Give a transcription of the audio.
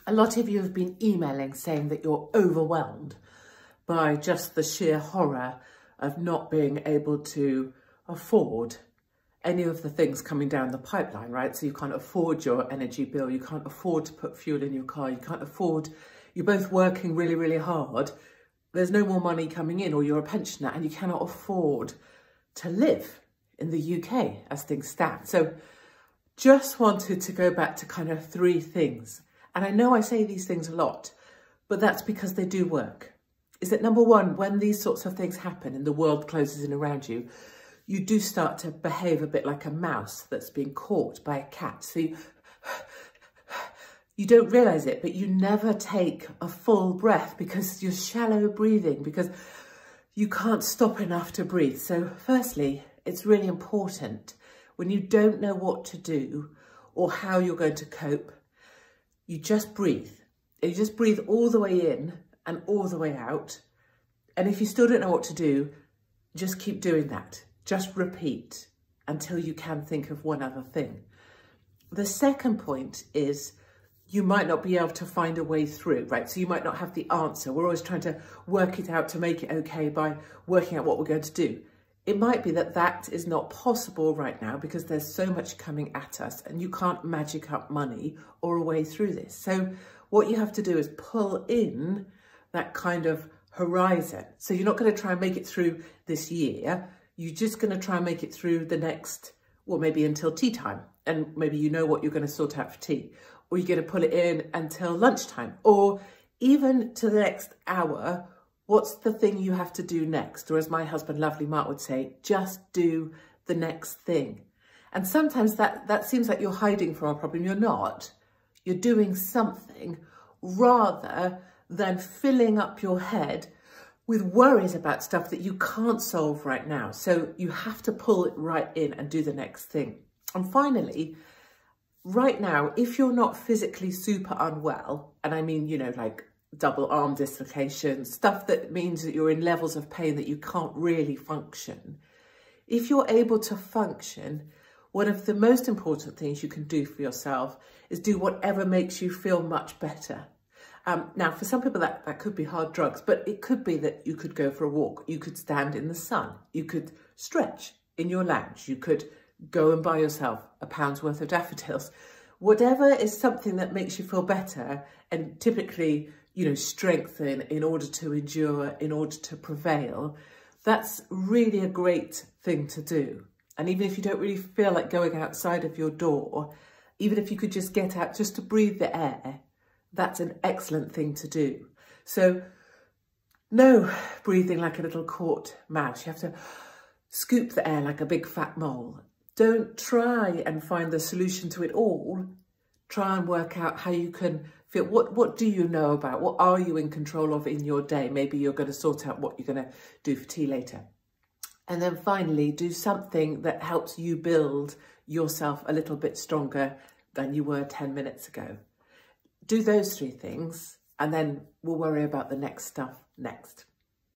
A lot of you have been emailing saying that you're overwhelmed by just the sheer horror of not being able to afford any of the things coming down the pipeline, right? So you can't afford your energy bill, you can't afford to put fuel in your car, you can't afford, you're both working really, really hard, there's no more money coming in, or you're a pensioner and you cannot afford to live in the UK as things stand. So just wanted to go back to kind of three things. And I know I say these things a lot, but that's because they do work. Is that number one, when these sorts of things happen and the world closes in around you, you do start to behave a bit like a mouse that's being caught by a cat. So you don't realise it, but you never take a full breath because you're shallow breathing, because you can't stop enough to breathe. So firstly, it's really important when you don't know what to do or how you're going to cope, you just breathe. And you just breathe all the way in and all the way out. And if you still don't know what to do, just keep doing that. Just repeat until you can think of one other thing. The second point is you might not be able to find a way through, right? So you might not have the answer. We're always trying to work it out to make it okay by working out what we're going to do. It might be that that is not possible right now because there's so much coming at us and you can't magic up money or a way through this. So what you have to do is pull in that kind of horizon. So you're not going to try and make it through this year. You're just going to try and make it through the next, well, maybe until tea time. And maybe you know what you're going to sort out for tea. Or you're going to pull it in until lunchtime. Or even to the next hour. What's the thing you have to do next? Or as my husband, lovely Mark, would say, just do the next thing. And sometimes that seems like you're hiding from a problem. You're not. You're doing something rather than filling up your head with worries about stuff that you can't solve right now. So you have to pull it right in and do the next thing. And finally, right now, if you're not physically super unwell, and I mean, you know, like double arm dislocation, stuff that means that you're in levels of pain that you can't really function. If you're able to function, one of the most important things you can do for yourself is do whatever makes you feel much better. Now, for some people that could be hard drugs, but it could be that you could go for a walk, you could stand in the sun, you could stretch in your lounge, you could go and buy yourself £1 worth of daffodils. Whatever is something that makes you feel better, and typically, you know, strengthen in order to endure, in order to prevail, that's really a great thing to do. And even if you don't really feel like going outside of your door, even if you could just get out just to breathe the air, that's an excellent thing to do. So no breathing like a little caught mouse. You have to scoop the air like a big fat mole. Don't try and find the solution to it all. Try and work out how you can feel. What do you know about? What are you in control of in your day? Maybe you're going to sort out what you're going to do for tea later. And then finally, do something that helps you build yourself a little bit stronger than you were 10 minutes ago. Do those three things, and then we'll worry about the next stuff next.